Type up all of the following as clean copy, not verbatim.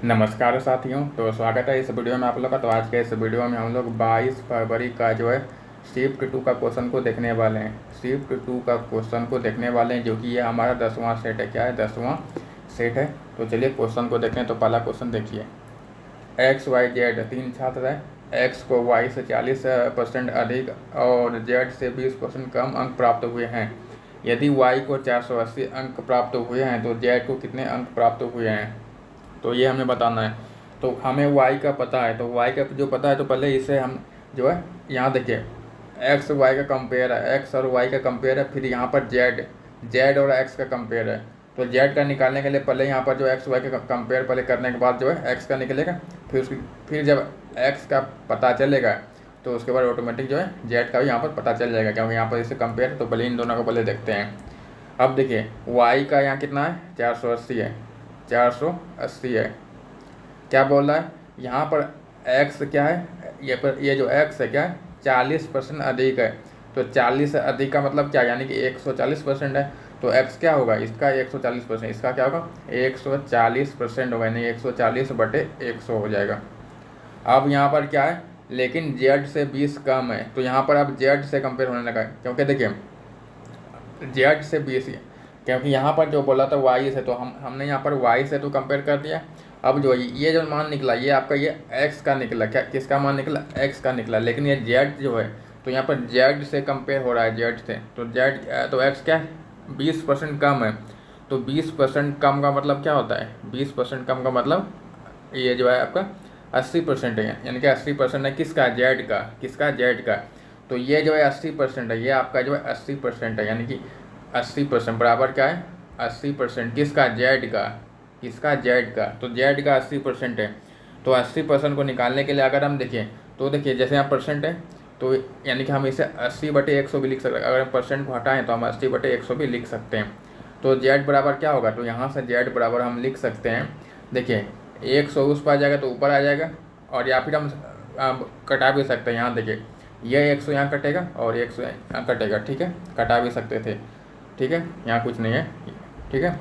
नमस्कार साथियों, तो स्वागत है इस वीडियो में आप लोग का। तो आज के इस वीडियो में हम लोग 22 फरवरी का जो है शिफ्ट 2 का क्वेश्चन को देखने वाले हैं। शिफ्ट 2 का क्वेश्चन को देखने वाले हैं, जो कि ये हमारा 10वां सेट है। क्या है? 10वां सेट है। तो चलिए क्वेश्चन को देखते हैं। तो पहला क्वेश्चन देखिए, एक्स वाई जेड तीन छात्र हैं। एक्स को वाई से 40% अधिक और जेड से 20% कम अंक प्राप्त हुए हैं। यदि वाई को 480 अंक प्राप्त हुए हैं तो जेड को कितने अंक प्राप्त हुए हैं, तो ये हमें बताना है। तो हमें वाई का पता है, तो वाई का जो पता है तो पहले इसे हम जो है यहाँ देखिए, एक्स वाई का कंपेयर है, एक्स और वाई का कंपेयर है। फिर यहाँ पर जेड जेड और एक्स का कंपेयर है। तो जेड का निकालने के लिए पहले यहाँ पर जो एक्स वाई का कंपेयर पहले करने के बाद जो है एक्स का निकलेगा। फिर जब एक्स का पता चलेगा तो उसके बाद ऑटोमेटिक जो है जेड का भी यहाँ पर पता चल जाएगा, क्योंकि यहाँ पर इसे कंपेयर। तो पहले इन दोनों को पहले देखते हैं। अब देखिए, वाई का यहाँ कितना है? 480 है। 480 है। क्या बोल रहा है यहाँ पर? एक्स क्या है? ये जो एक्स है क्या है? 40% अधिक है। तो 40 से अधिक का मतलब क्या, यानी कि 140% है। तो एक्स क्या होगा? इसका 140%, इसका क्या होगा? 140% होगा, यानी 140/100 हो जाएगा। अब यहाँ पर क्या है? लेकिन जेड से 20 कम है। तो यहाँ पर अब जेड से कंपेयर होने लगा है, क्योंकि देखिए जेड से 20, क्योंकि यहाँ पर जो बोला था वाई से, तो हमने यहाँ पर वाई से तो कंपेयर कर दिया। अब जो ये जो मान निकला ये आपका ये एक्स का निकला। क्या किसका मान निकला? एक्स का निकला। लेकिन ये जेड जो है तो यहाँ पर जेड से कंपेयर हो रहा है, जेड से। तो जेड तो एक्स क्या है? 20% कम है। तो 20% कम का मतलब क्या होता है? 20% कम का मतलब ये जो है आपका 80% है, यानी कि 80% है किसका? जेड का। किसका? जेड का। तो ये जो है 80% है, ये आपका जो है 80% है, यानी कि 80% बराबर क्या है? 80% किसका? जेड का। किसका? जेड का। तो जेड का 80% है। तो 80% को निकालने के लिए अगर हम देखें तो देखिए, जैसे यहाँ परसेंट है तो यानी कि हम इसे 80/100 भी लिख सकते हैं। अगर हम परसेंट को हटाएं तो हम 80/100 भी लिख सकते हैं। तो जेड बराबर क्या होगा? तो यहाँ से जेड बराबर हम लिख सकते हैं, देखिए 100 उस पर आ जाएगा तो ऊपर आ जाएगा, और या फिर हम कटा भी सकते हैं। यहाँ देखिए, ये 100 यहाँ कटेगा और 100 यहाँ कटेगा, ठीक है, कटा भी सकते थे, ठीक है, यहाँ कुछ नहीं है, ठीक है।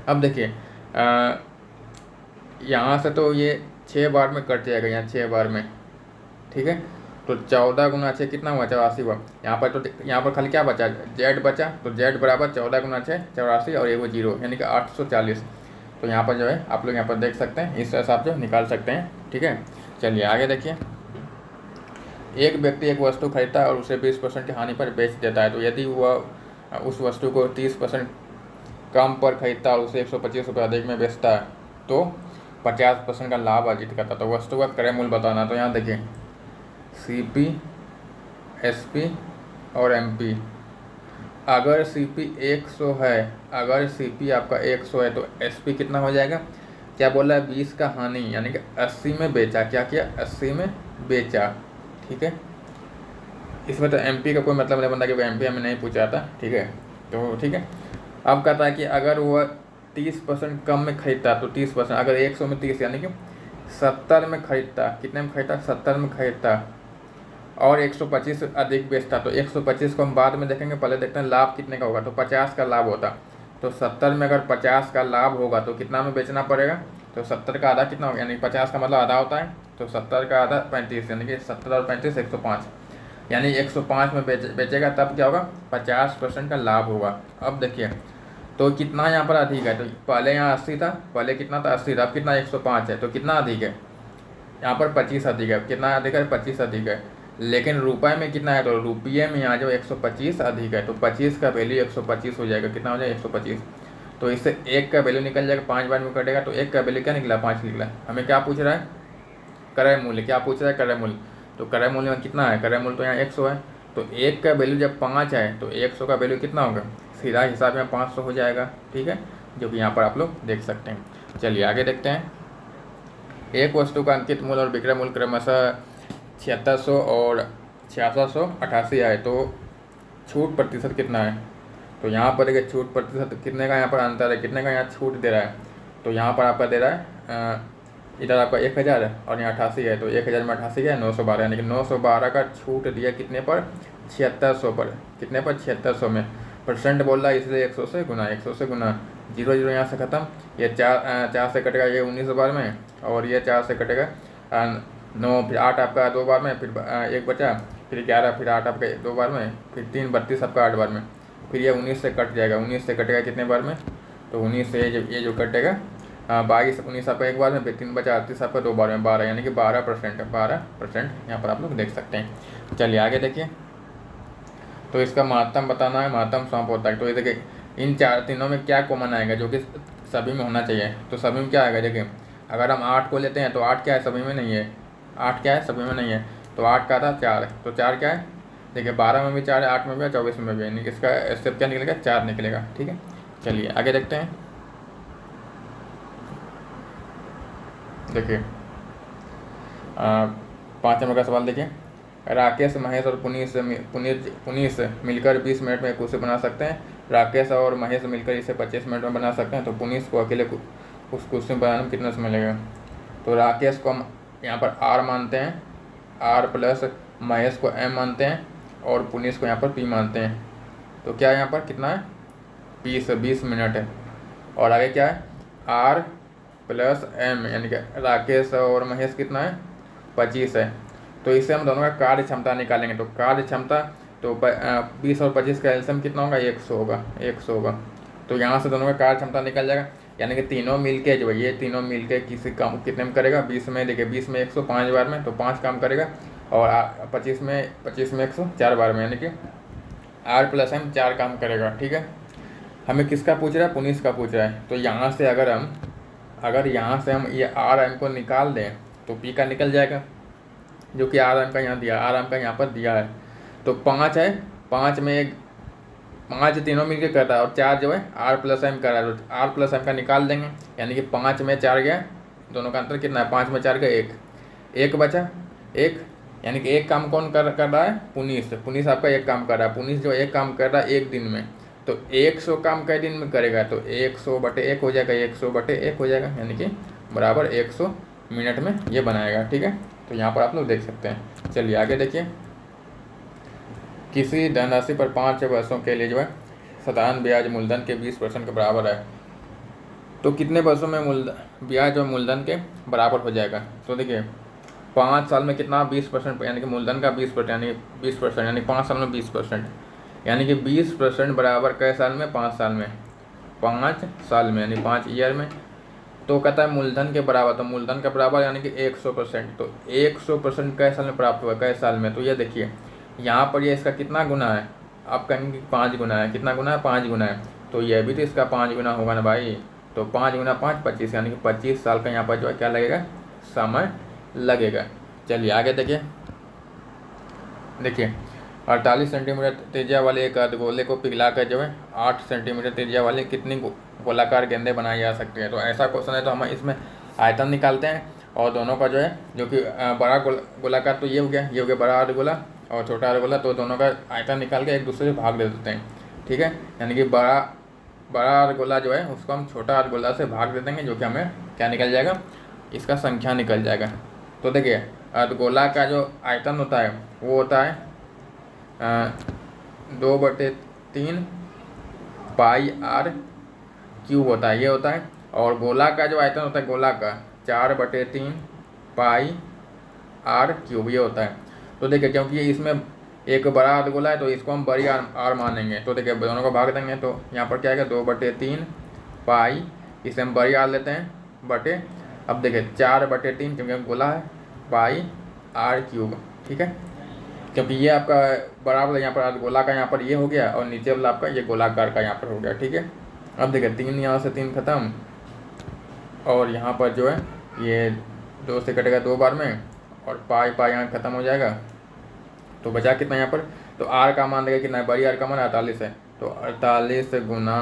अब देखिए यहाँ से तो ये 6 बार में कट जाएगा, यहाँ 6 बार में, ठीक है। तो 14 × 6 कितना हुआ? 84 हुआ। यहाँ पर तो यहाँ पर खाली क्या बचा? जेड बचा। तो जेड बराबर 14 × 6 84, और एगो जीरो, यानी कि 840। तो यहाँ पर जो है आप लोग यहाँ पर देख सकते हैं, इस हिसाब से निकाल सकते हैं, ठीक है। चलिए आगे देखिए, एक व्यक्ति एक वस्तु खरीदता है और उसे 20% की हानि पर बेच देता है। तो यदि वह उस वस्तु को 30% कम पर खरीदता है और उसे 125 रुपये अधिक में बेचता है तो 50% का लाभ अर्जित करता है। तो वस्तु का क्रय मूल्य बताना। तो यहाँ देखिए, CP, SP और MP। अगर CP 100 है, अगर CP आपका 100 है तो SP कितना हो जाएगा? क्या बोला है? 20 का हानि, यानी कि 80 में बेचा। क्या किया? 80 में बेचा, ठीक है। इसमें तो MP का कोई मतलब नहीं बनता, क्योंकि MP हमें नहीं पूछा था, ठीक है। तो ठीक है। अब कहता है कि अगर वह 30% कम में खरीदता, तो 30%, अगर 100 में 30 यानी कि 70 में खरीदता, कितने में खरीदता? 70 में खरीदता और 125 अधिक बेचता। तो 125 को हम बाद में देखेंगे, पहले देखते हैं लाभ कितने का होगा। तो 50 का लाभ होता। तो 70 में अगर 50 का लाभ होगा तो कितना में बेचना पड़ेगा? तो 70 का आधा कितना होगा? यानी 50 का मतलब आधा होता है। तो 70 का आधा 35, यानी कि 70 और 35 105, यानी 105 में बेचेगा, तब क्या होगा? 50% का लाभ होगा। अब देखिए, तो कितना यहाँ पर अधिक है? तो पहले यहाँ 80 था, पहले कितना था? 80 था। अब कितना? 105 है। तो कितना अधिक है? यहाँ पर 25 अधिक है। कितना अधिक है? 25 अधिक है। लेकिन रुपए में कितना है? तो रुपये में यहाँ जो 125 अधिक है। तो 25 का वैल्यू 125 हो जाएगा। कितना हो जाएगा? 125। तो इससे 1 का वैल्यू निकल जाएगा, 5 बार में कटेगा। तो 1 का वैल्यू क्या निकला? 5 निकला। हमें क्या पूछ रहा है? क्रय मूल्य। क्या पूछ रहा है? क्रय मूल्य। तो क्रय मूल्य में कितना है? क्रय मूल्य तो यहाँ 100 है। तो 1 का वैल्यू जब 5 है तो 100 का वैल्यू कितना होगा? सीधा हिसाब में 500 हो जाएगा, ठीक है, जो कि यहाँ पर आप लोग देख सकते हैं। चलिए आगे देखते हैं। एक वस्तु का अंकित मूल्य और विक्रय मूल्य क्रमशः 7600 और 6688 आए, तो छूट प्रतिशत कितना है? तो यहाँ पर देखिए, छूट प्रतिशत कितने का यहाँ पर अंतर है, कितने का यहाँ छूट दे रहा है? तो यहाँ पर आपका दे रहा है इधर आपका 1000 है और यहाँ 88 है। तो 1000 में 88 है 912, यानी कि 912 का छूट दिया कितने पर? 7600 पर। कितने पर? 7600 में। परसेंट बोल रहा है, इसलिए 100 से गुना, 100 से गुना जीरो जीरो यहाँ से ख़त्म, ये 4 से कटेगा ये 19 बार में, और ये 4 से कटेगा 9, फिर 8 आपका 2 बार में, फिर 1 बचा, फिर 11, फिर 8 आपका 2 बार में, फिर 3 32 आपका 8 बार में, फिर ये 19 से कट जाएगा। 19 से कटेगा कितने बार में, तो 19 से ये जो कटेगा 22, 19 आपका 1 बार में, फिर 3 बचा 38 आपका 2 बार में, 12, यानी कि 12% यहाँ पर आप लोग देख सकते हैं। चलिए आगे देखिए। तो इसका महत्तम बताना है, महत्तम सॉम्प होता है। तो ये देखिए इन तीनों में क्या कॉमन आएगा जो कि सभी में होना चाहिए। तो सभी में क्या आएगा, देखिए अगर हम 8 को लेते हैं तो 8 क्या है, सभी में नहीं है। 8 क्या है, सभी में नहीं है। तो 8 का था 4, तो 4 क्या है, देखिए 12 में भी 4 है, 8 में भी है, 24 में भी है, इसका स्टेप क्या निकलेगा, 4 निकलेगा। ठीक है, चलिए आगे देखते हैं। देखिए 5 नंबर का सवाल देखिए। राकेश, महेश और पुनीत मिलकर 20 मिनट में एक कुर्सी बना सकते हैं। राकेश और महेश मिलकर इसे 25 मिनट में बना सकते हैं। तो पुनीत को अकेले उस कुर्सी बनाने में कितना समय लगेगा। तो राकेश को हम यहाँ पर R मानते हैं, R प्लस महेश को M मानते हैं, और पुनीत को यहाँ पर P मानते हैं। तो क्या यहाँ पर कितना है, 20 मिनट है। और आगे क्या है, R प्लस M, यानी कि राकेश और महेश कितना है, 25 है। तो इससे हम दोनों का कार्य क्षमता निकालेंगे। तो कार्य क्षमता तो 20 और 25 का एलसीएम कितना होगा, 100 होगा, 100 होगा। तो यहाँ से दोनों का कार्य क्षमता निकल जाएगा, यानी कि तीनों मिलके जो है, ये तीनों मिलके किसी काम कितने में करेगा, 20 में, देखिए 20 में 100 5 बार में, तो 5 काम करेगा, और 25 में 100 4 बार में, यानी कि R प्लस M 4 काम करेगा। ठीक है, हमें किसका पूछ रहा है, पुनीत का पूछ रहा है। तो यहाँ से अगर यहाँ से हम ये R M को निकाल दें तो P का निकल जाएगा, जो कि R M का यहाँ दिया, R M का यहाँ पर दिया है। तो 5 है, 5 में 5 तीनों मिलकर कर रहा है, और 4 जो है R प्लस M कर रहा है। तो R प्लस M का निकाल देंगे, यानी कि 5 में 4 गया, दोनों का अंतर कितना है, 5 में 4 गया 1 बचा 1, यानी कि एक काम कौन कर रहा है, पुनीत आपका एक काम कर रहा है। पुनीत जो एक काम कर रहा है एक दिन में, तो 100 काम कई दिन में करेगा, तो 100/1 हो जाएगा, 100/1 हो जाएगा, यानी कि बराबर 100 मिनट में ये बनाएगा। ठीक है, तो यहाँ पर आप लोग देख सकते हैं। चलिए आगे देखिए। किसी धनराशि पर 5 वर्षों के लिए जो है साधारण ब्याज मूलधन के 20% के बराबर है। तो कितने वर्षों में ब्याज और मूलधन के बराबर हो जाएगा। तो देखिए 5 साल में कितना, 20%, यानी कि मूलधन का 20%, यानी 20%, यानी 5 साल में 20%, यानी कि 20% बराबर कै साल में, 5 साल में, 5 साल में, यानी 5 ईयर में। तो कहता है मूलधन के बराबर, तो मूलधन का बराबर यानी कि 100%। तो 100% कै साल में प्राप्त हुआ, कै साल में। तो ये देखिए यहाँ पर ये इसका कितना गुना है, आप कहेंगे कि 5 गुना है, कितना गुना है, 5 गुना है। तो यह भी तो इसका 5 गुना होगा ना भाई। तो 5 गुना 5 25, यानी कि 25 साल का यहाँ पर जो है क्या लगेगा, समय लगेगा। चलिए आगे देखिए। 48 सेंटीमीटर त्रिज्या वाले एक अर्धगोले को पिघलाकर जो है 8 सेंटीमीटर त्रिज्या वाले कितनी गोलाकार गेंदें बनाई जा सकती हैं। तो ऐसा क्वेश्चन है, तो हम इसमें आयतन निकालते हैं, और दोनों का जो है जो कि बड़ा गोलाकार, तो ये हो गया बड़ा अर्धगोला, और छोटा अर्धगोला, तो दोनों का आयतन निकाल के एक दूसरे से भाग दे देते हैं। ठीक है, यानी कि बड़ा अर्धगोला जो है उसको हम छोटा अर्धगोला से भाग दे देंगे, जो कि हमें क्या निकल जाएगा, इसका संख्या निकल जाएगा। तो देखिए अर्धगोला का जो आयतन होता है वो होता है 2/3 πr³ होता है, ये होता है। और गोला का जो आयतन होता है, गोला का 4/3 πr³ ये होता है। तो देखिए क्योंकि इसमें एक बड़ा अर्धगोला है, तो इसको हम बड़ी आर मानेंगे। तो देखिए दोनों को भाग देंगे, तो यहाँ पर क्या आएगा, 2/3 पाई, इसे हम बड़ी आर लेते हैं बटे, अब देखिए 4/3 क्योंकि गोला है, πr³। ठीक है, क्योंकि ये आपका बड़ा वाला यहाँ पर अर्धगोला का यहाँ पर ये हो गया, और नीचे वाला आपका ये गोलाकार का यहाँ पर हो गया। ठीक है, अब देखिए 3 यहाँ से 3 खत्म, और यहाँ पर जो है ये 2 से कटेगा 2 बार में, और पाई यहाँ खत्म हो जाएगा। तो बचा कितना यहाँ पर, तो आर का मान देगा कितना है, बड़ी आर का मान 48 है। तो 48 गुना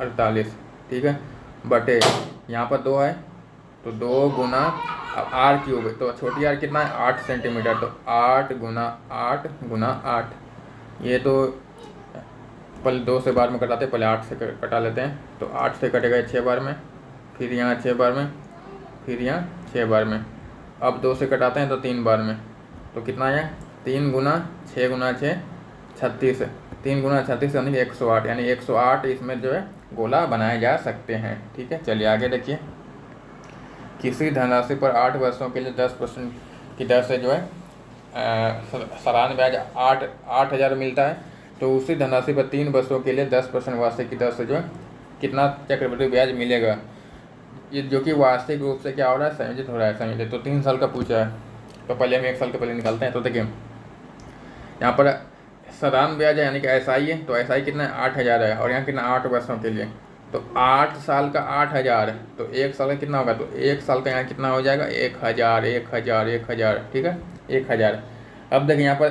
48, ठीक है, बटे यहाँ पर 2 है, तो 2 गुना r³, तो छोटी आर कितना है, 8 सेंटीमीटर। तो 8 गुना 8, ये तो पहले 2 से बार में कटाते, पहले 8 से कटा लेते हैं। तो 8 से कटेगा 6 बार में, फिर यहाँ 6 बार में, फिर यहाँ 6 बार में। अब 2 से कटाते हैं तो 3 बार में। तो कितना है, 3 गुना 6 गुना 6 36, 3 गुना 36 यानी कि 108, यानी 108 इसमें जो है गोला बनाए जा सकते हैं। ठीक है, चलिए आगे देखिए। किसी धनराशि पर 8 वर्षों के लिए 10% की दर से जो है सालाना ब्याज 8,000 मिलता है, तो उसी धनराशि पर 3 वर्षों के लिए 10% वार्षिक की दर से जो है कितना चक्रवृद्धि ब्याज मिलेगा। ये जो कि वार्षिक रूप से क्या हो रहा है, संयोजित हो रहा है। संयोजित तो 3 साल का पूछा है, तो पहले हम 1 साल के पहले निकालते हैं। तो देखिए यहाँ पर साधारण ब्याज है यानी कि SI है, तो SI कितना है 8,000 है, और यहाँ कितना 8 वर्षों के लिए, तो 8 साल का 8,000, तो 1 साल का कितना होगा, तो 1 साल का यहाँ कितना हो जाएगा 1,000 1,000 1,000। ठीक है 1,000। अब देखिए यहाँ पर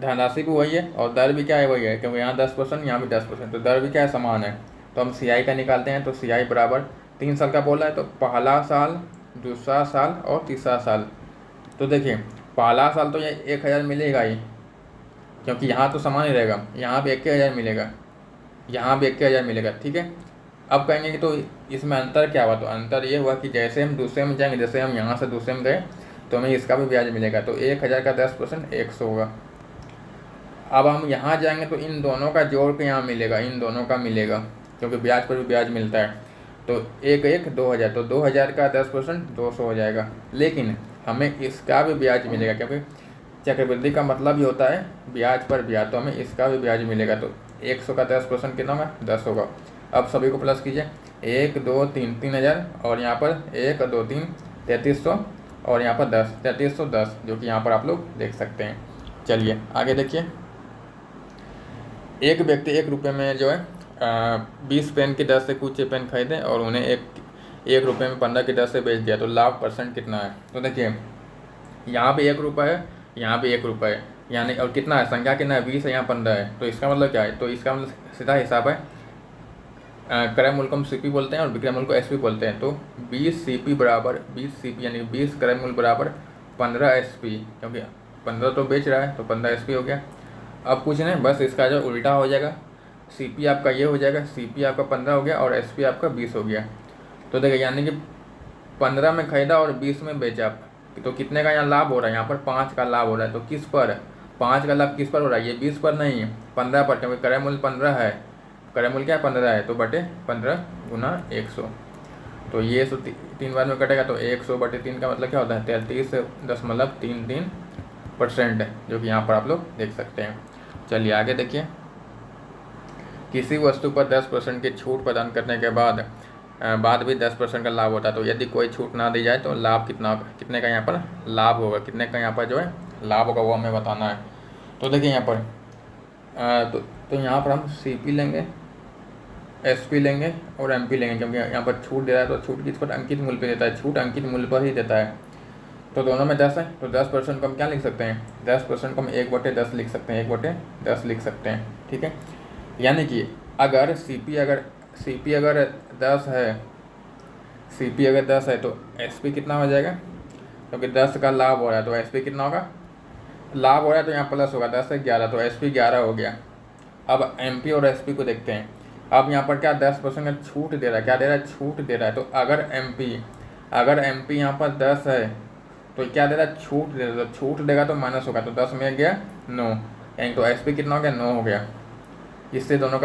धनराशि भी वही है और दर भी क्या है वही है, क्योंकि यहाँ 10%, यहाँ भी 10%, तो दर भी क्या है समान है। तो हम CI का निकालते हैं, तो CI बराबर 3 साल का बोला है, तो पहला साल, दूसरा साल और तीसरा साल। तो देखिए पहला साल तो ये 1,000 मिलेगा ही, क्योंकि यहाँ तो समान ही रहेगा, यहाँ भी 1,000 मिलेगा, यहाँ भी 1,000 मिलेगा। ठीक है, अब कहेंगे कि तो इसमें अंतर क्या हुआ, तो अंतर ये हुआ कि जैसे हम दूसरे में जाएंगे, जैसे हम यहाँ से दूसरे में गए तो हमें इसका भी ब्याज मिलेगा, तो 1,000 का 10% 100 होगा। अब हम यहाँ जाएंगे तो इन दोनों का जोड़ के यहाँ मिलेगा, इन दोनों का मिलेगा, क्योंकि ब्याज पर भी ब्याज मिलता है। तो 2,000, तो 2,000 का 10% 200 हो जाएगा, लेकिन हमें इसका भी ब्याज मिलेगा, क्योंकि चक्रवृद्धि का मतलब ही होता है ब्याज पर ब्याज, तो हमें इसका भी ब्याज मिलेगा। तो 100 का 10% कितना होगा 10 होगा। अब सभी को प्लस कीजिए, 1 2 3 3,000, और यहाँ पर 1 2 3 3,300, और यहाँ पर 10 3,310, जो कि यहाँ पर आप लोग देख सकते हैं। चलिए आगे देखिए। एक व्यक्ति 1 रुपये में जो है 20 पेन की दर से कुछ पेन खरीदे और उन्हें 1 रुपये में 15 की दर से बेच दिया, तो लाभ % कितना है। तो देखिए यहाँ भी 1 रुपये है, यहाँ भी 1 रुपये है, यानी और कितना है, संख्या कितना है 20 है, यहाँ 15 है। तो इसका मतलब क्या है, तो इसका मतलब सीधा हिसाब है, क्रय मूल्य को हम CP बोलते हैं और विक्रय मूल्य को SP बोलते हैं। तो 20 CP बराबर 20 CP, यानी 20 क्रय मूल्य बराबर 15 SP, क्योंकि 15 तो बेच रहा है, तो 15 SP हो गया। अब कुछ नहीं, बस इसका जो उल्टा हो जाएगा, CP आपका ये हो जाएगा, CP आपका 15 हो गया और SP आपका 20 हो गया। तो देखिए यानी कि 15 में खरीदा और 20 में बेचा, तो कितने का यहाँ लाभ हो रहा है, यहाँ पर 5 का लाभ हो रहा है। तो किस पर 5 का लाभ किस पर हो रहा है, ये 20 पर नहीं है, 15 पर, क्योंकि क्रय मूल्य 15 है, क्रय मूल्य क्या 15 है, तो बटे 15 गुना 100। तो ये 3 बार में कटेगा, तो 100 बटे 3 का मतलब क्या होता है 33.33%, जो कि यहाँ पर आप लोग देख सकते हैं। चलिए आगे देखिए। किसी वस्तु पर 10% की छूट प्रदान करने के बाद भी 10% का लाभ होता है, तो यदि कोई छूट ना दी जाए तो लाभ कितने का यहाँ पर लाभ होगा, कितने का यहाँ पर जो है लाभ होगा, वो हमें बताना है। तो देखिए यहाँ पर तो यहाँ पर हम CP लेंगे, SP लेंगे और MP लेंगे, क्योंकि यहाँ पर छूट दे रहा है, तो छूट किस पर, अंकित मूल्य पर देता है, छूट अंकित मूल्य पर ही देता है। तो दोनों में 10 है, तो 10% को हम क्या लिख सकते हैं, 10% को हम 1/10 लिख सकते हैं, 1/10 लिख सकते हैं। ठीक है, यानी कि अगर CP अगर 10 है, CP अगर 10 है, तो SP कितना हो जाएगा, क्योंकि 10 का लाभ हो रहा है, तो SP कितना होगा, लाभ हो रहा है तो यहाँ प्लस होगा, 10 से 11, तो SP 11 हो गया। अब MP और SP को देखते हैं। अब यहाँ पर क्या 10% का छूट दे रहा है, क्या दे रहा है, छूट दे रहा है। तो अगर MP यहाँ पर 10 है, तो क्या दे रहा है, छूट दे रहा है, तो छूट देगा तो माइनस होगा, तो 10 में गया 9, यानी तो SP कितना हो गया 9 हो गया। इससे तीनों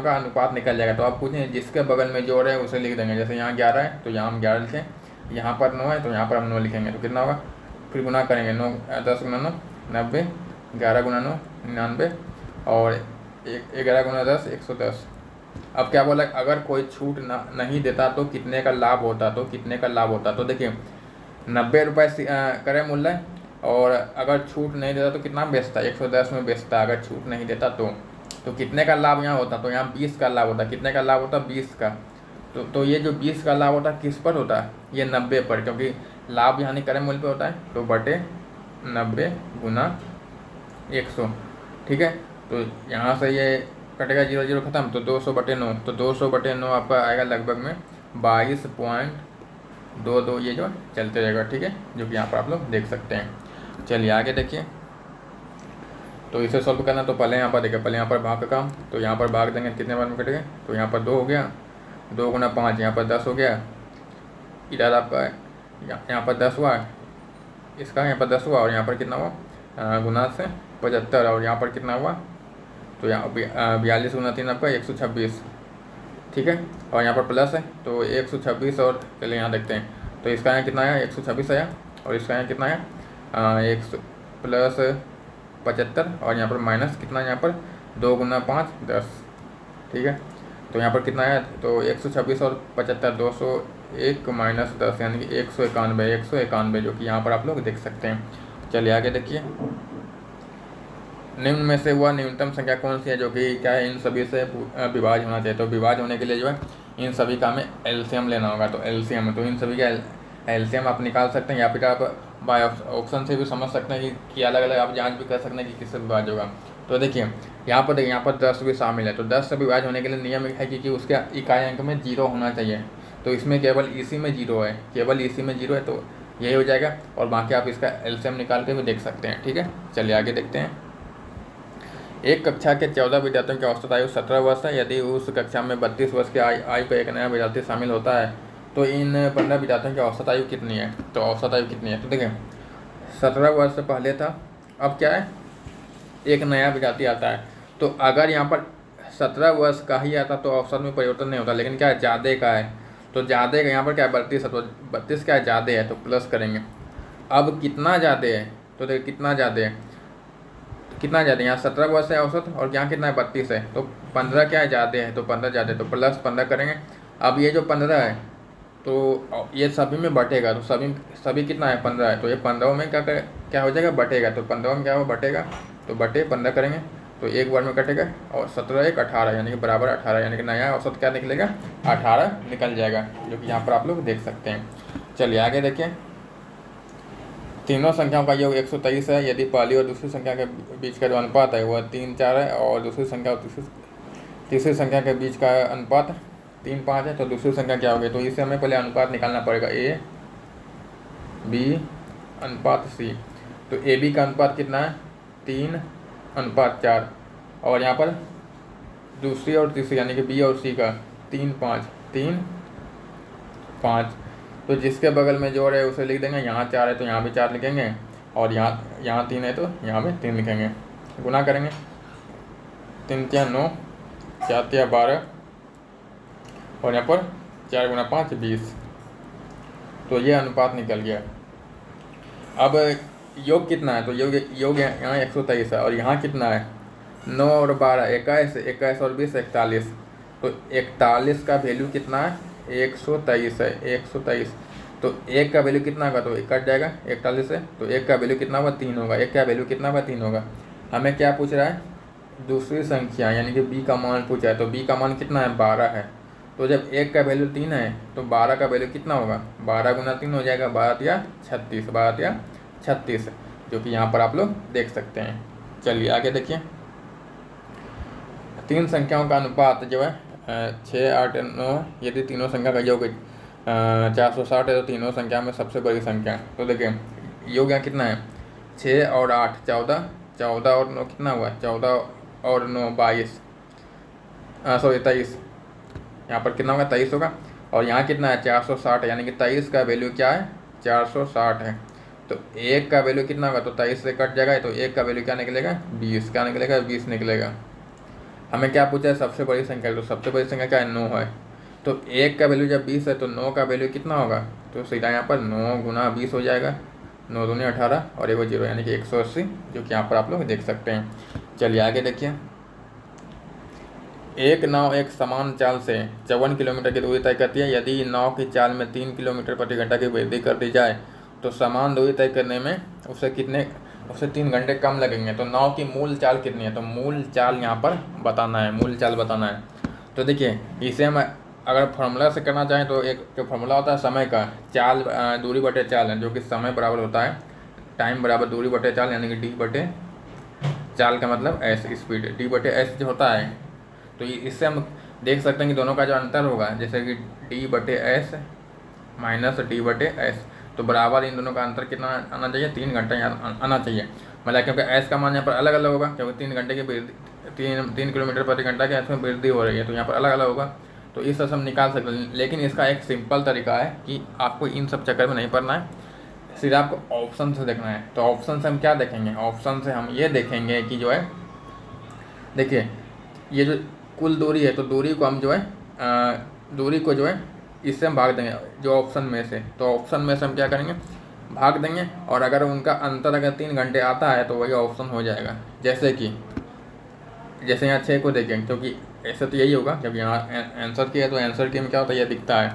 का अनुपात निकल जाएगा। तो आप पूछें जिसके बगल में जोड़ है उसे लिख देंगे, जैसे यहाँ 11 है तो यहाँ हम 11 लिखें, यहाँ पर 9 है तो यहाँ पर हम 9 लिखेंगे, तो कितना होगा, फिर गुना करेंगे, 9 10 गुना 9 90, 11 गुना 9 99, और 11 गुना 10 110। अब क्या बोला, अगर कोई छूट नहीं देता तो कितने का लाभ होता, तो देखिए 90 रुपये क्रय मूल्य है, और अगर छूट नहीं देता तो कितना बेचता, 110 में बेचता, अगर छूट नहीं देता तो कितने का लाभ यहाँ होता, तो यहाँ 20 का लाभ होता, कितने का लाभ होता 20 का। तो ये जो 20 का लाभ होता किस पर होता है, ये 90 पर, क्योंकि लाभ यहाँ क्रय मूल्य पे होता है, तो बटे 90 गुना 100। ठीक है, तो यहाँ से ये कटेगा 0 0 खत्म, तो 200/9, तो 200/9 आपका आएगा लगभग में 22.22, ये जो चलते रहेगा। ठीक है, जो कि यहाँ पर आप लोग देख सकते हैं। चलिए आगे देखिए। तो इसे सॉल्व करना, तो पहले यहाँ पर देखिए, पहले यहाँ पर भाग का काम, तो यहाँ पर भाग देंगे, कितने बार में कटेगा, तो यहाँ पर 2 हो गया, 2 गुना 5, यहाँ पर 10 हो गया, इधर आपका यहाँ पर 10 हुआ, इसका यहाँ पर 10 हुआ, और यहाँ पर कितना हुआ गुना से 75, और यहाँ पर कितना हुआ तो यहाँ 42 गुना 3 आपका 126, ठीक है। और यहाँ पर प्लस है तो 126, और चलिए यहाँ देखते हैं। तो इसका यहाँ कितना आया, 126 आया, और इसका यहाँ कितना आया, 100 प्लस 75, और यहाँ पर माइनस कितना, यहाँ पर 2 गुना 5 10, ठीक है। तो यहाँ पर कितना आया, तो 126 और 75 201 माइनस 10 यानी कि 191 जो कि यहाँ पर आप लोग देख सकते हैं। चलिए आगे देखिए। निम्न में से वह न्यूनतम संख्या कौन सी है जो कि क्या है, इन सभी से विभाज्य होना चाहिए। तो विभाज्य होने के लिए जो है इन सभी का हमें एलसीएम लेना होगा। तो एलसीएम, तो इन सभी का एलसीएम आप निकाल सकते हैं, या फिर आप बाय ऑप्शन से भी समझ सकते हैं कि अलग अलग आप जांच भी कर सकते हैं कि किससे विभाज्य होगा। तो देखिए यहाँ पर 10 भी शामिल है। तो 10 से विभाज्य होने के लिए नियम है कि उसके इकाई अंक में 0 होना चाहिए। तो इसमें केवल इसी में 0 है, केवल इसी में 0 है, तो यही हो जाएगा। और बाकी आप इसका एलसीएम निकाल के भी देख सकते हैं, ठीक है। चलिए आगे देखते हैं। एक कक्षा के 14 विद्यार्थियों की औसत आयु 17 वर्ष है। यदि उस कक्षा में 32 वर्ष की आयु का एक नया विद्यार्थी शामिल होता है तो इन 15 विद्यार्थियों की औसत आयु कितनी है। तो औसत आयु कितनी है, तो देखिए 17 वर्ष से पहले था, अब क्या है, एक नया विद्यार्थी आता है। तो अगर यहाँ पर 17 वर्ष का ही आता तो औसत में परिवर्तन नहीं होता, लेकिन क्या है, ज़्यादा का है। तो ज़्यादा का यहाँ पर क्या है, 32 है, तो 32 क्या है, ज़्यादा है, तो प्लस करेंगे। अब कितना ज़्यादा है, तो देखिए कितना ज़्यादा है, कितना ज़्यादा, यहाँ 17 वर्ष है औसत, और यहाँ कितना है, 32 है, तो 15 क्या है, ज़्यादा है, तो 15 ज़्यादा है, तो प्लस 15 करेंगे। अब ये जो 15 है तो ये सभी में बटेगा, तो सभी कितना है, 15 है, तो ये 15 में क्या हो जाएगा, बटेगा। तो 15 में क्या हो, बटेगा, तो बटे 15 करेंगे तो एक बार में कटेगा, और 17 1 18 यानी कि बराबर 18, यानी कि नया औसत क्या निकलेगा, 18 निकल जाएगा, जो कि यहाँ पर आप लोग देख सकते हैं। चलिए आगे देखिए। तीनों संख्याओं का योग 123 है। यदि पहली और दूसरी संख्या के बीच का जो अनुपात है वह 3-4 है, और दूसरी संख्या और तीसरी संख्या के बीच का अनुपात 3-5 है, तो दूसरी संख्या क्या होगी। तो इससे हमें पहले अनुपात निकालना पड़ेगा, A B अनुपात C। तो AB का अनुपात कितना है, 3:4, और यहाँ पर दूसरी और तीसरी यानी कि B और C का 3-5। तो जिसके बगल में जोड़ है उसे लिख देंगे, यहाँ 4 है तो यहाँ भी 4 लिखेंगे, और यहाँ 3 है तो यहाँ भी 3 लिखेंगे। गुना करेंगे, 3 × 9, 4 × 12, और यहाँ पर 4 × 5 20। तो ये अनुपात निकल गया। अब योग कितना है, तो योग यहाँ 123 है, और यहाँ कितना है, 9 और 12 21 और 20 41। तो 41 का वैल्यू कितना है, 123 है, 123। तो 1 का वैल्यू कितना होगा, तो कट जाएगा 41 से, तो 1 का वैल्यू कितना होगा, 3 होगा। 1 का वैल्यू कितना होगा, 3 होगा। हमें क्या पूछ रहा है, दूसरी संख्या यानी कि B का मान पूछा है। तो B का मान कितना है, 12 है। तो जब 1 का वैल्यू 3 है तो 12 का वैल्यू कितना होगा, 12 गुना 3 हो जाएगा, 12 या 36, जो कि यहाँ पर आप लोग देख सकते हैं। चलिए आगे देखिए। तीन संख्याओं का अनुपात जो है 6, 8, 9, यदि तीनों संख्या का योग 460 है तो तीनों संख्या में सबसे बड़ी संख्या। तो देखिए योग यहाँ कितना है, 6 और 8 14, 14 और 9 कितना हुआ, 14 और 9 22, 23। यहाँ पर कितना होगा, 23 होगा। और यहाँ कितना है, 460, यानी कि 23 का वैल्यू क्या है, 460 है। तो 1 का वैल्यू कितना होगा, तो 23 से कट जाएगा, तो 1 का वैल्यू क्या निकलेगा, 20। क्या निकलेगा, 20 निकलेगा। हमें क्या पूछा है, सबसे बड़ी संख्या। तो सबसे बड़ी संख्या क्या है, 9 है। तो 1 का वैल्यू जब 20 है तो 9 का वैल्यू कितना होगा, तो सीधा यहाँ पर 9 गुना 20 हो जाएगा, 9 दूनी 18 और 1 0 यानी कि 180, जो कि यहाँ पर आप लोग देख सकते हैं। चलिए आगे देखिए। एक नाव एक समान चाल से 54 किलोमीटर की दूरी तय करती है। यदि नाव की चाल में 3 किलोमीटर प्रति घंटा की वृद्धि कर दी जाए तो समान दूरी तय करने में उसे 3 घंटे कम लगेंगे। तो नाव की मूल चाल कितनी है, तो मूल चाल यहाँ पर बताना है, मूल चाल बताना है। तो देखिए इसे हम अगर फार्मूला से करना चाहें तो एक जो फार्मूला होता है समय का, चाल दूरी बटे चाल है, जो कि समय बराबर होता है टाइम बराबर दूरी बटे चाल, यानी कि डी बटे चाल का मतलब एस स्पीड, डी बटे एस जो होता है। तो इससे हम देख सकते हैं कि दोनों का जो अंतर होगा, जैसे कि डी बटे एस माइनस डी बटे एस, तो बराबर इन दोनों का अंतर कितना आना चाहिए, 3 घंटे यहाँ आना चाहिए। मतलब क्योंकि एस का मान यहाँ पर अलग अलग होगा, क्योंकि 3 घंटे की वृद्धि 3 किलोमीटर प्रति घंटा के इसमें वृद्धि हो रही है, तो यहाँ पर अलग अलग होगा। तो इस तरह से हम निकाल सकते हैं। लेकिन इसका एक सिंपल तरीका है कि आपको इन सब चक्कर में नहीं पड़ना है, सीधा आपको ऑप्शन से देखना है। तो ऑप्शन से हम क्या देखेंगे, ऑप्शन से हम ये देखेंगे कि जो है देखिए ये जो कुल दूरी है, तो दूरी को हम जो है दूरी को जो है इससे हम भाग देंगे जो ऑप्शन में से, तो ऑप्शन में से हम क्या करेंगे, भाग देंगे। और अगर उनका अंतर अगर 3 घंटे आता है तो वही ऑप्शन हो जाएगा। जैसे यहाँ 6 को देखें, क्योंकि ऐसे तो यही होगा, जब यहाँ आंसर की है तो आंसर की में क्या होता है, ये दिखता है।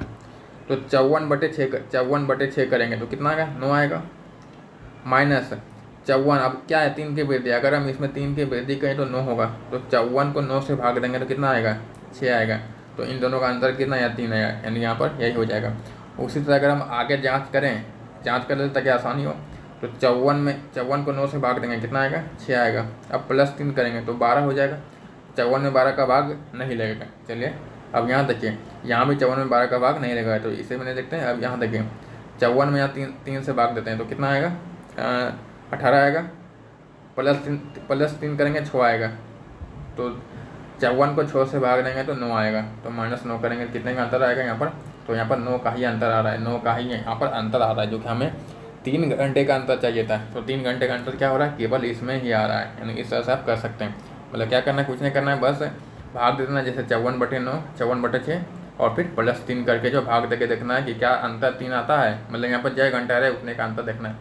तो 54/6 करेंगे तो कितना आएगा, 9 आएगा। माइनस 54, अब क्या है 3 की वृद्धि, अगर हम इसमें 3 की वृद्धि करें तो 9 होगा। तो 54 को 9 से भाग देंगे तो कितना आएगा, 6 आएगा। तो इन दोनों का अंतर कितना आया, 3 आया, यानी यहाँ पर यही हो जाएगा। उसी तरह अगर हम आगे जाँच कर लेते ताकि आसानी हो, तो 54 को 9 से भाग देंगे कितना आएगा, 6 आएगा। अब +3 करेंगे तो 12 हो जाएगा। 54 में 12 का भाग नहीं लगेगा। चलिए अब यहाँ देखिए, यहाँ भी 54 में 12 का भाग नहीं लगेगा, तो इसे मैंने देखते हैं। अब यहाँ देखिए 54 में यहाँ 3 से भाग देते हैं तो कितना आएगा, 18 आएगा। +3 करेंगे 6 आएगा। तो 54 को 6 से भाग देंगे तो 9 आएगा। तो -9 करेंगे कितने का अंतर आएगा यहाँ पर, तो यहाँ पर 9 का ही अंतर आ रहा है, 9 का ही यहाँ पर अंतर आ रहा है, जो कि हमें 3 घंटे का अंतर चाहिए था। तो 3 घंटे का अंतर क्या हो रहा है, केवल इसमें ही आ रहा है। यानी इस तरह से आप कर सकते हैं। मतलब क्या करना है, कुछ नहीं करना है, बस भाग दे देना, जैसे 54/9, 54/6, और फिर +3 करके जो भाग दे के देखना है कि क्या अंतर 3 आता है। मतलब यहाँ पर जय घंटा रहे उतने का अंतर देखना है,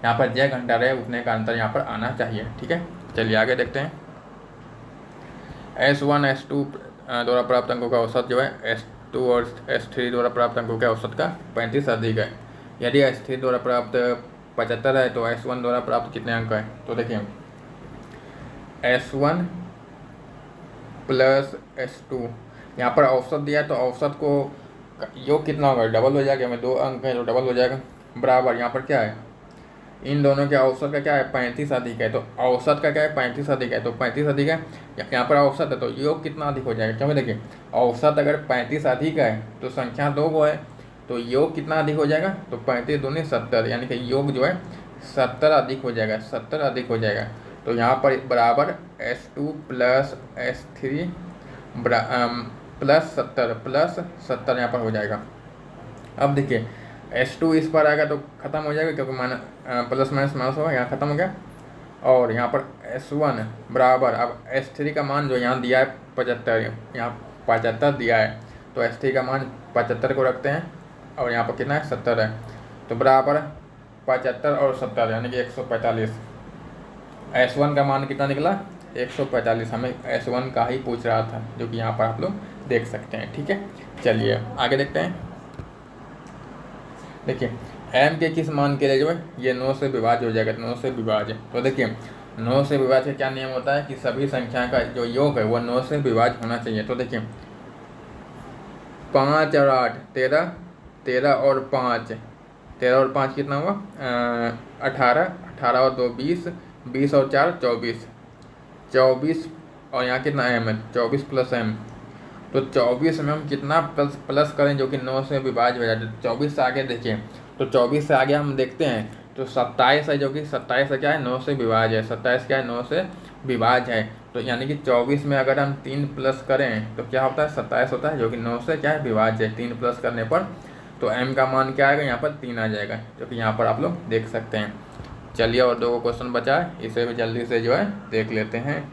यहाँ पर जय घंटा रहे उतने का अंतर यहाँ पर आना चाहिए। ठीक है, चलिए आगे देखते हैं। S1 S2 द्वारा प्राप्त अंकों का औसत जो है S2 और S3 द्वारा प्राप्त अंकों के औसत का 35 अधिक है। यदि S3 द्वारा प्राप्त 75 है तो S1 द्वारा प्राप्त कितने अंक है। तो देखिए S1 + S2, यहाँ पर औसत दिया है तो औसत को योग कितना होगा, डबल हो जाएगा। में 2 अंक है तो डबल हो जाएगा, बराबर। यहाँ पर क्या है, इन दोनों के औसत का क्या है, 35 अधिक है। तो औसत का क्या है, 35 अधिक है, तो 35 अधिक है। यहाँ पर औसत है तो योग कितना अधिक हो जाएगा, क्योंकि देखिए औसत अगर 35 अधिक है तो संख्या 2 को है, तो योग कितना अधिक हो जाएगा, तो 35 दूनी 70, यानी कि योग जो है 70 अधिक हो जाएगा, 70 अधिक हो जाएगा। तो यहाँ पर बराबर S2 + S3 +70 यहाँ पर हो जाएगा। अब देखिए S2 इस पर आएगा तो ख़त्म हो जाएगा, क्योंकि प्लस माइनस होगा, यहाँ ख़त्म हो गया। और यहाँ पर S1 बराबर, अब S3 का मान जो यहाँ दिया है 75, यहाँ 75 दिया है, तो S3 का मान 75 को रखते हैं, और यहाँ पर कितना है, 70 है। तो बराबर 75 और 70 यानी कि 145। S1 का मान कितना निकला, 145। हमें S1 का ही पूछ रहा था, जो कि यहाँ पर आप लोग देख सकते हैं। ठीक है, चलिए आगे देखते हैं। देखिए m के किस मान के लिए जो है ये 9 से विभाज्य हो जाएगा, 9 से विभाज्य। तो देखिए 9 से विभाज्य क्या नियम होता है कि सभी संख्या का जो योग है वो 9 से विभाज्य होना चाहिए। तो देखिए 5 और 8 13, 13 और 5 कितना हुआ, 18, 18 और 2 20, 20 और 4 24, 24 और यहाँ कितना m है, 24 + m। तो 24 में हम कितना प्लस करें जो कि 9 से विभाज्य हो जाए। 24 से आगे देखिए, तो 24 से आगे हम देखते हैं तो 27 है, जो कि 27 क्या है, 9 से विभाज्य है। 27 क्या है, 9 से विभाज्य है। तो यानी कि 24 में अगर हम 3 प्लस करें तो क्या होता है, 27 होता है, जो कि 9 से क्या है, विभाज्य है। 3 प्लस करने पर तो m का मान क्या आएगा, यहाँ पर 3 आ जाएगा, जो कि यहाँ पर आप लोग देख सकते हैं। चलिए और 2 क्वेश्चन बचा है, इसे भी जल्दी से जो है देख लेते हैं।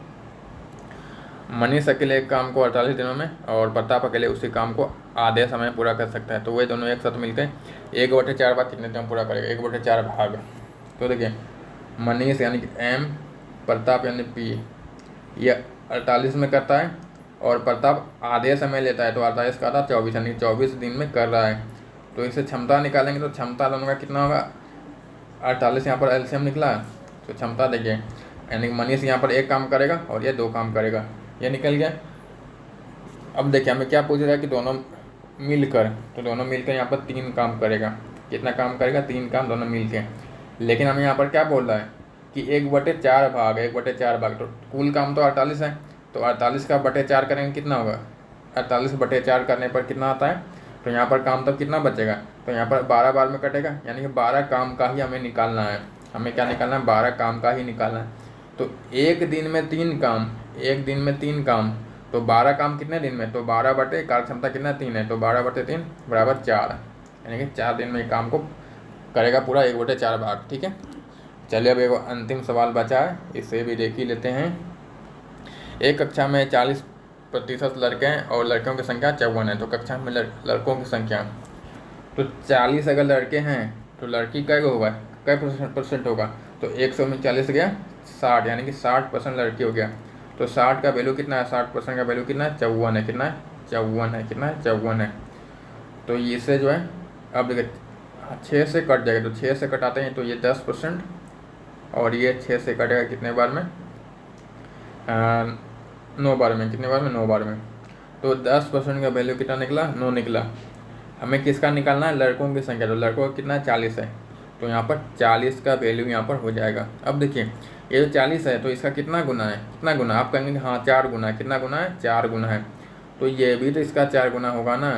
मनीष अकेले एक काम को 48 दिनों में और प्रताप अकेले उसी काम को आधे समय पूरा कर सकता है। तो वे दोनों एक साथ मिलकर 1/4 भाग कितने दिन पूरा करेगा, 1/4 भाग। तो देखिए मनीष यानी कि M, प्रताप यानी P, ये 48 में करता है और प्रताप आधे समय लेता है। तो 48 का था 24, यानी 24 दिन में कर रहा है। तो इसे क्षमता निकालेंगे तो क्षमता दोनों का कितना होगा, 48 यहाँ पर एलसीएम निकला। तो क्षमता देखिए, यानी मनीष यहाँ पर एक काम करेगा और ये 2 काम करेगा, ये निकल गया। अब देखिए हमें क्या पूछ रहा है कि दोनों मिलकर, तो दोनों मिलकर यहाँ पर 3 काम करेगा। कितना काम करेगा, 3 काम दोनों मिलकर। लेकिन हमें यहाँ पर क्या बोल रहा है कि 1/4 भाग, 1/4 भाग। तो कुल काम तो 48 है, तो 48 का 4 करेंगे कितना होगा, 48/4 करने पर कितना आता है। तो यहाँ पर काम तब कितना बचेगा, तो यहाँ पर 12 बार में कटेगा, यानी कि 12 काम का ही हमें निकालना है। हमें क्या निकालना है, 12 काम का ही निकालना है। तो एक दिन में 3 काम, एक दिन में 3 काम, तो 12 काम कितने दिन में, तो 12 कार्य क्षमता कितना 3 है, तो 12/3 बराबर 4, यानी कि 4 दिन में काम को करेगा पूरा 1/4 भाग। ठीक है, चलिए अब एक अंतिम सवाल बचा है, इसे भी देख ही लेते हैं। एक कक्षा में 40% लड़के हैं और लड़कियों की संख्या 54 है। तो कक्षा में लड़कों की संख्या, तो 40 अगर लड़के हैं तो लड़की कै होगा, कै परसेंट होगा, तो 100 में 40 गया 60, यानी कि 60% लड़की हो गया। तो 60 का वैल्यू कितना है, 60% का वैल्यू कितना है, 54 है। कितना है, 54 है। कितना है, 54 है। तो इससे जो है अब देखिए 6 से कट जाएगा, तो 6 से कटाते हैं तो ये 10%, और ये 6 से कटेगा कितने बार में, 9 बार में। कितने बार में, 9 बार में। तो 10% का वैल्यू कितना निकला, 9 निकला। हमें किसका निकालना है, लड़कों की संख्या। तो लड़कों का कितना, 40 है, तो यहाँ पर 40 का वैल्यू यहाँ पर हो जाएगा। अब देखिए ये जो 40 है तो इसका कितना गुना है, कितना गुना, आप कहेंगे हाँ 4 गुना है। कितना गुना है, 4 गुना है। तो ये भी तो इसका 4 गुना होगा ना।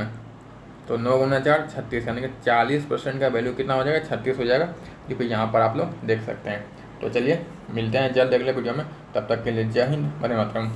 तो 9 गुना 4 36, यानी कि 40% का वैल्यू कितना हो जाएगा, 36 हो जाएगा। देखिए यहाँ पर आप लोग देख सकते हैं। तो चलिए मिलते हैं जल्द अगले वीडियो में, तब तक के लिए जय हिंद, वंदे मातरम।